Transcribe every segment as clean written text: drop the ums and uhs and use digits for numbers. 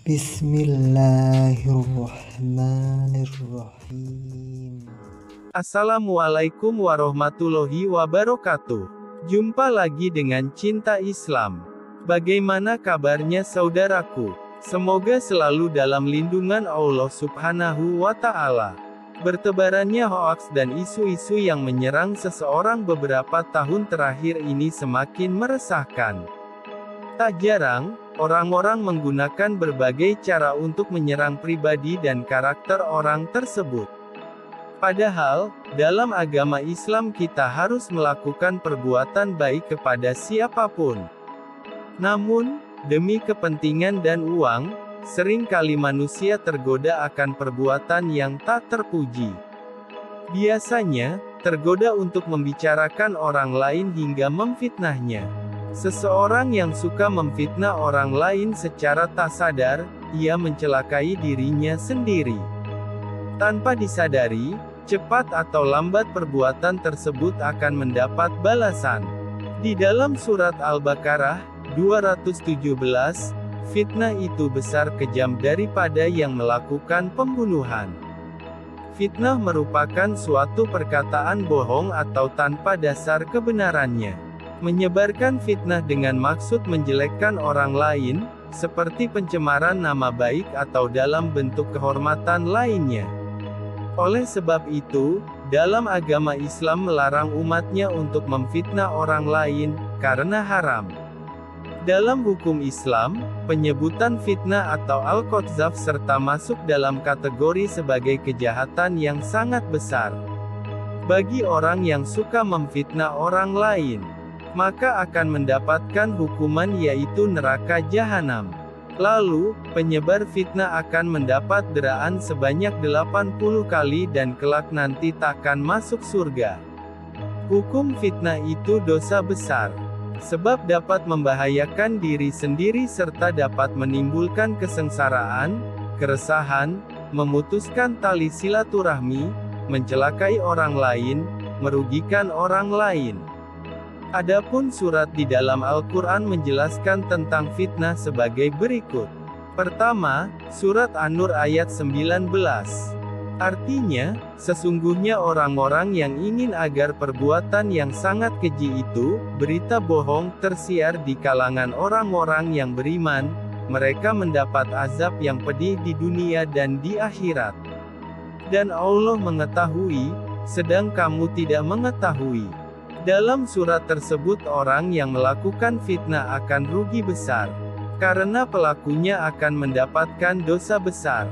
Bismillahirrahmanirrahim. Assalamualaikum warahmatullahi wabarakatuh. Jumpa lagi dengan Cinta Islam. Bagaimana kabarnya saudaraku? Semoga selalu dalam lindungan Allah Subhanahu wa Ta'ala. Bertebarannya hoaks dan isu-isu yang menyerang seseorang beberapa tahun terakhir ini semakin meresahkan. Tak jarang, orang-orang menggunakan berbagai cara untuk menyerang pribadi dan karakter orang tersebut. Padahal, dalam agama Islam kita harus melakukan perbuatan baik kepada siapapun. Namun, demi kepentingan dan uang, seringkali manusia tergoda akan perbuatan yang tak terpuji. Biasanya, tergoda untuk membicarakan orang lain hingga memfitnahnya. Seseorang yang suka memfitnah orang lain secara tak sadar, ia mencelakai dirinya sendiri. Tanpa disadari, cepat atau lambat perbuatan tersebut akan mendapat balasan. Di dalam surat Al-Baqarah 217, fitnah itu besar kejam daripada yang melakukan pembunuhan. Fitnah merupakan suatu perkataan bohong atau tanpa dasar kebenarannya. Menyebarkan fitnah dengan maksud menjelekkan orang lain, seperti pencemaran nama baik atau dalam bentuk kehormatan lainnya. Oleh sebab itu, dalam agama Islam melarang umatnya untuk memfitnah orang lain, karena haram. Dalam hukum Islam, penyebutan fitnah atau al-qadzaf serta masuk dalam kategori sebagai kejahatan yang sangat besar. Bagi orang yang suka memfitnah orang lain, maka akan mendapatkan hukuman yaitu neraka jahanam. Lalu, penyebar fitnah akan mendapat deraan sebanyak 80 kali dan kelak nanti takkan masuk surga. Hukum fitnah itu dosa besar, sebab dapat membahayakan diri sendiri serta dapat menimbulkan kesengsaraan, keresahan, memutuskan tali silaturahmi, mencelakai orang lain, merugikan orang lain. Adapun surat di dalam Al-Quran menjelaskan tentang fitnah sebagai berikut. Pertama, surat An-Nur ayat 19. Artinya, sesungguhnya orang-orang yang ingin agar perbuatan yang sangat keji itu, berita bohong, tersiar di kalangan orang-orang yang beriman, mereka mendapat azab yang pedih di dunia dan di akhirat. Dan Allah mengetahui, sedang kamu tidak mengetahui. Dalam surat tersebut orang yang melakukan fitnah akan rugi besar, karena pelakunya akan mendapatkan dosa besar.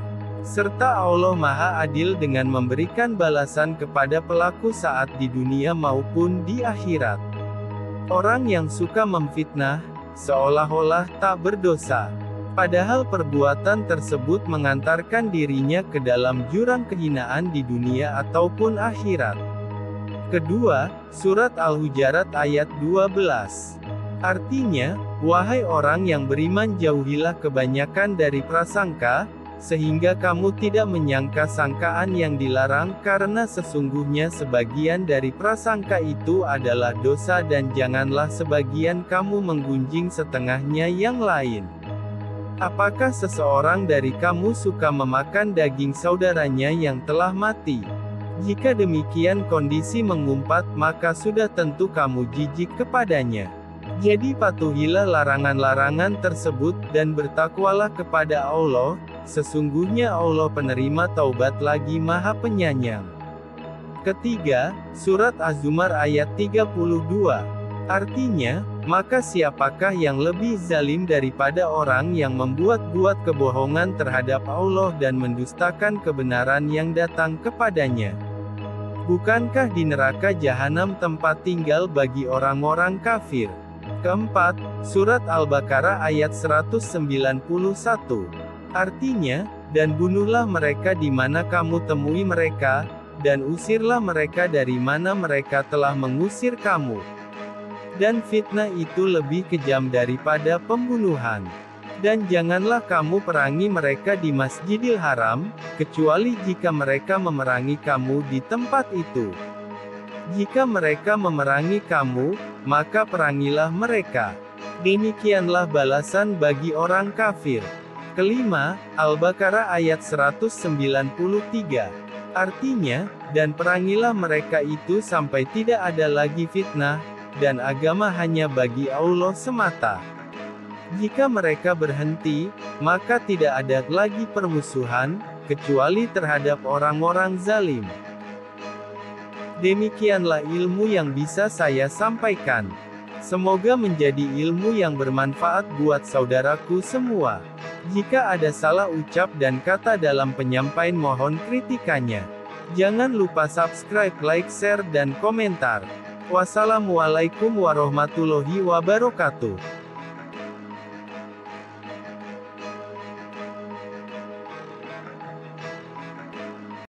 Serta Allah Maha Adil dengan memberikan balasan kepada pelaku saat di dunia maupun di akhirat. Orang yang suka memfitnah, seolah-olah tak berdosa. Padahal perbuatan tersebut mengantarkan dirinya ke dalam jurang kehinaan di dunia ataupun akhirat. Kedua, surat Al-Hujarat ayat 12. Artinya, wahai orang yang beriman jauhilah kebanyakan dari prasangka, sehingga kamu tidak menyangka sangkaan yang dilarang karena sesungguhnya sebagian dari prasangka itu adalah dosa dan janganlah sebagian kamu menggunjing setengahnya yang lain. Apakah seseorang dari kamu suka memakan daging saudaranya yang telah mati? Jika demikian kondisi mengumpat, maka sudah tentu kamu jijik kepadanya. Jadi patuhilah larangan-larangan tersebut, dan bertakwalah kepada Allah, sesungguhnya Allah penerima taubat lagi Maha Penyayang. Ketiga, surat Az-Zumar ayat 32. Artinya, maka siapakah yang lebih zalim daripada orang yang membuat-buat kebohongan terhadap Allah dan mendustakan kebenaran yang datang kepadanya? Bukankah di neraka jahanam tempat tinggal bagi orang-orang kafir? Keempat, surat Al-Baqarah ayat 191. Artinya, dan bunuhlah mereka di mana kamu temui mereka, dan usirlah mereka dari mana mereka telah mengusir kamu. Dan fitnah itu lebih kejam daripada pembunuhan. Dan janganlah kamu perangi mereka di Masjidil Haram, kecuali jika mereka memerangi kamu di tempat itu. Jika mereka memerangi kamu, maka perangilah mereka. Demikianlah balasan bagi orang kafir. Kelima, Al-Baqarah ayat 193. Artinya, dan perangilah mereka itu sampai tidak ada lagi fitnah, dan agama hanya bagi Allah semata. Jika mereka berhenti, maka tidak ada lagi permusuhan, kecuali terhadap orang-orang zalim. Demikianlah ilmu yang bisa saya sampaikan. Semoga menjadi ilmu yang bermanfaat buat saudaraku semua. Jika ada salah ucap dan kata dalam penyampaian, mohon kritikannya. Jangan lupa subscribe, like, share, dan komentar. Wassalamualaikum warahmatullahi wabarakatuh.